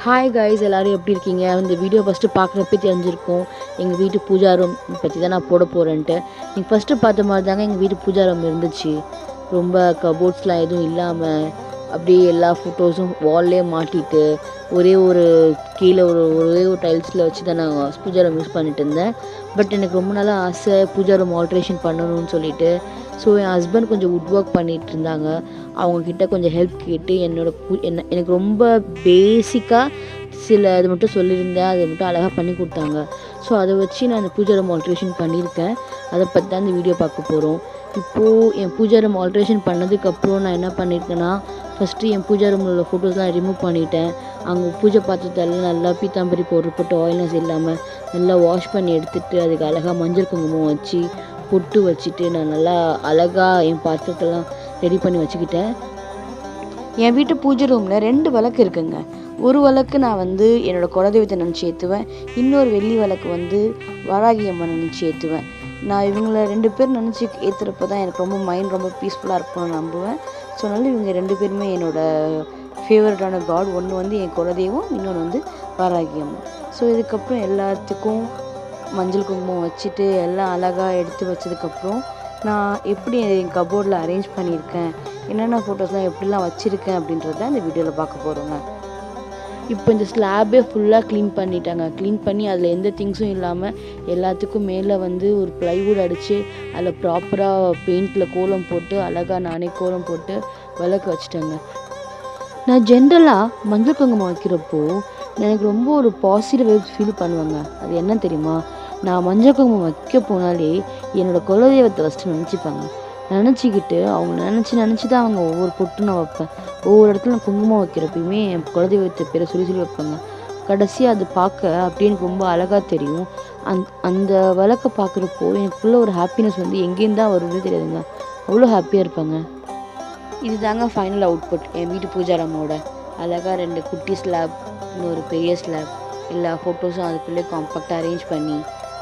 Hi guys, எல்லோரும் எப்படி இருக்கீங்க? இந்த வீடியோ ஃபஸ்ட்டு பார்க்குறப்ப தெரிஞ்சிருக்கும் எங்கள் வீட்டு பூஜா ரூம் பற்றி தான் நான் போட போகிறேன்ட்டு. நீங்கள் ஃபஸ்ட்டு பார்த்த மாதிரி தாங்க எங்கள் வீட்டு பூஜா ரூம் இருந்துச்சு. ரொம்ப கபோர்ட்ஸ்லாம் எதுவும் இல்லாமல் அப்படியே எல்லா ஃபோட்டோஸும் வால்லே மாட்டிட்டு ஒரே ஒரு கீழே ஒரே ஒரு டைல்ஸில் வச்சு தான் நான் பூஜா ரூம் யூஸ் பண்ணிட்டு இருந்தேன். பட் எனக்கு ரொம்ப நாளாக ஆசை பூஜா ரூம் ஆல்ட்ரேஷன் பண்ணணும்னு சொல்லிட்டு. ஸோ என் ஹஸ்பண்ட் கொஞ்சம் வுட் ஒர்க் பண்ணிகிட்டு இருந்தாங்க. அவங்கக்கிட்ட கொஞ்சம் ஹெல்ப் கேட்டு எனக்கு ரொம்ப பேசிக்காக சில இது மட்டும் சொல்லியிருந்தேன். அதை மட்டும் அழகாக பண்ணி கொடுத்தாங்க. ஸோ அதை வச்சு நான் அந்த பூஜா ரூம் ஆல்ட்ரேஷன் பண்ணியிருக்கேன். அதை பற்றி தான் இந்த வீடியோ பார்க்க போகிறோம். இப்போது என் பூஜா ரூம் ஆல்ட்ரேஷன் பண்ணதுக்கப்புறம் நான் என்ன பண்ணியிருக்கேன்னா, ஃபஸ்ட்டு என் பூஜா ரூமில் உள்ள ஃபோட்டோஸ்லாம் ரிமூவ் பண்ணிவிட்டேன். அங்கே பூஜை பாத்திரத்தெல்லாம் நல்லா பீத்தாம்பரி பவுடர் போட்டு ஆயில்னஸ் இல்லாமல் நல்லா வாஷ் பண்ணி எடுத்துகிட்டு அதுக்கு அழகாக மஞ்சள் குங்குமம் வச்சு பொட்டு வச்சுட்டு நான் நல்லா அழகாக என் பாத்திரத்தெல்லாம் ரெடி பண்ணி வச்சுக்கிட்டேன். என் வீட்டு பூஜை ரூமில் 2 விளக்கு இருக்குங்க. ஒரு விளக்கு நான் என்னோடய குலதெய்வத்தை நினச்சி ஏற்றுவேன். இன்னொரு வெள்ளி விளக்கு வராகி அம்மன் நினச்சி ஏற்றுவேன். நான் இவங்கள 2 பேர் நினச்சி ஏற்றுறப்ப தான் எனக்கு ரொம்ப மைண்ட் ரொம்ப பீஸ்ஃபுல்லாக இருக்கும்னு நம்புவேன். ஸோ அதனால் இவங்க 2 பேருமே என்னோடய ஃபேவரட்டான காட். ஒன்று என் குலதெய்வம், இன்னொன்று வராகி அம்மன். ஸோ இதுக்கப்புறம் எல்லாத்துக்கும் மஞ்சள் குங்குமம் வச்சுட்டு எல்லாம் அழகாக எடுத்து வச்சதுக்கப்புறம் நான் எப்படி என் கபோர்டில் அரேஞ்ச் பண்ணியிருக்கேன், என்னென்ன ஃபோட்டோஸ்லாம் எப்படிலாம் வச்சுருக்கேன் அப்படின்றத இந்த வீடியோவில் பார்க்க போகிறோங்க. இப்போ இந்த ஸ்லாபே ஃபுல்லாக க்ளீன் பண்ணிட்டாங்க. க்ளீன் பண்ணி அதில் எந்த திங்ஸும் இல்லாமல் எல்லாத்துக்கும் மேலே ஒரு ப்ளைவுட் அடித்து அதில் ப்ராப்பராக பெயிண்டில் கோலம் போட்டு அழகாக நானே கோலம் போட்டு விளக்கு வச்சுட்டேங்க. நான் ஜென்ரலாக மஞ்சள் குங்குமம் வைக்கிறப்போ எனக்கு ரொம்ப ஒரு பாசிட்டிவ் வைப்ஸ் ஃபீல் பண்ணுவேங்க. அது என்ன தெரியுமா? நான் மஞ்சள் குங்குமம் வைக்க போனாலே என்னோடய குலதெய்வத்தை ஃபஸ்ட்டு நினச்சிப்பாங்க. நினச்சிக்கிட்டு அவங்க நினச்சி தான் அவங்க ஒவ்வொரு பொட்டு நான் வைப்பேன். ஒவ்வொரு இடத்துல நான் குங்குமம் வைக்கிறப்பயுமே என் குலதெய்வத்தை பேரை சொல்லி வைப்பேங்க. கடைசியாக அது பார்க்க அப்படியே எனக்கு ரொம்ப அழகாக தெரியும். அந்த விளக்கை பார்க்குறப்போ எனக்குள்ளே ஒரு ஹாப்பினஸ் எங்கேருந்து தான் வருதுன்னு தெரியாதுங்க. அவ்வளோ ஹாப்பியாக இருப்பாங்க. இது தாங்க ஃபைனல் அவுட்புட் என் வீட்டு பூஜாரமோட. அழகாக 2 குட்டி ஸ்லாப், இன்னொரு பெரிய ஸ்லாப், எல்லா ஃபோட்டோஸும் அதுக்குள்ளே காம்பேக்டாக அரேஞ்ச் பண்ணி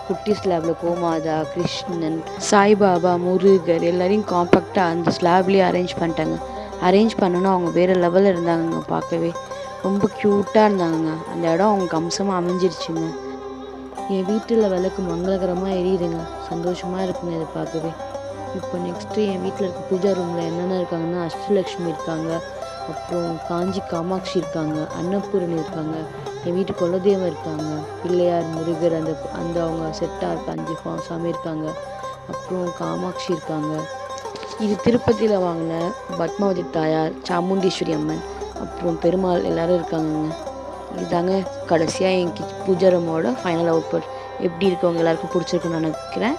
குட்டி ஸ்லாபில் கோமாதா, கிருஷ்ணன், சாய்பாபா, முருகர் எல்லாரையும் காம்பேக்டாக அந்த ஸ்லாப்லேயே அரேஞ்ச் பண்ணிட்டாங்க. அரேஞ்ச் பண்ணோன்னா அவங்க வேறு லெவலில் இருந்தாங்கங்க. பார்க்கவே ரொம்ப க்யூட்டாக இருந்தாங்கங்க. அந்த இடம் அவங்க அம்சமாக அமைஞ்சிருச்சுங்க. என் வீட்டில் விளக்கு மங்களகரமாக எரியுதுங்க. சந்தோஷமாக இருக்குங்க இதை பார்க்கவே. இப்போ நெக்ஸ்ட்டு என் வீட்டில் இருக்க பூஜா ரூமில் என்னென்ன இருக்காங்கன்னா, அஷ்டலக்ஷ்மி இருக்காங்க, அப்புறம் காஞ்சி காமாட்சி இருக்காங்க, அன்னபூரணி இருக்காங்க, என் வீட்டு குலதெய்வம் இருக்காங்க, பிள்ளையார், முருகர் அந்த அவங்க செட்டாக இருக்க 5 சாமி இருக்காங்க, அப்புறம் காமாட்சி இருக்காங்க. இது திருப்பதியில் வாங்கின பத்மாவதி தாயார், சாமுண்டீஸ்வரி அம்மன், அப்புறம் பெருமாள் எல்லோரும் இருக்காங்கங்க. இதுதாங்க கடைசியாக என் பூஜா ரூமோட ஃபைனல் அவுட்புட். எப்படி இருக்கவங்க எல்லாருக்கும் பிடிச்சிருக்குன்னு நினைக்கிறேன்.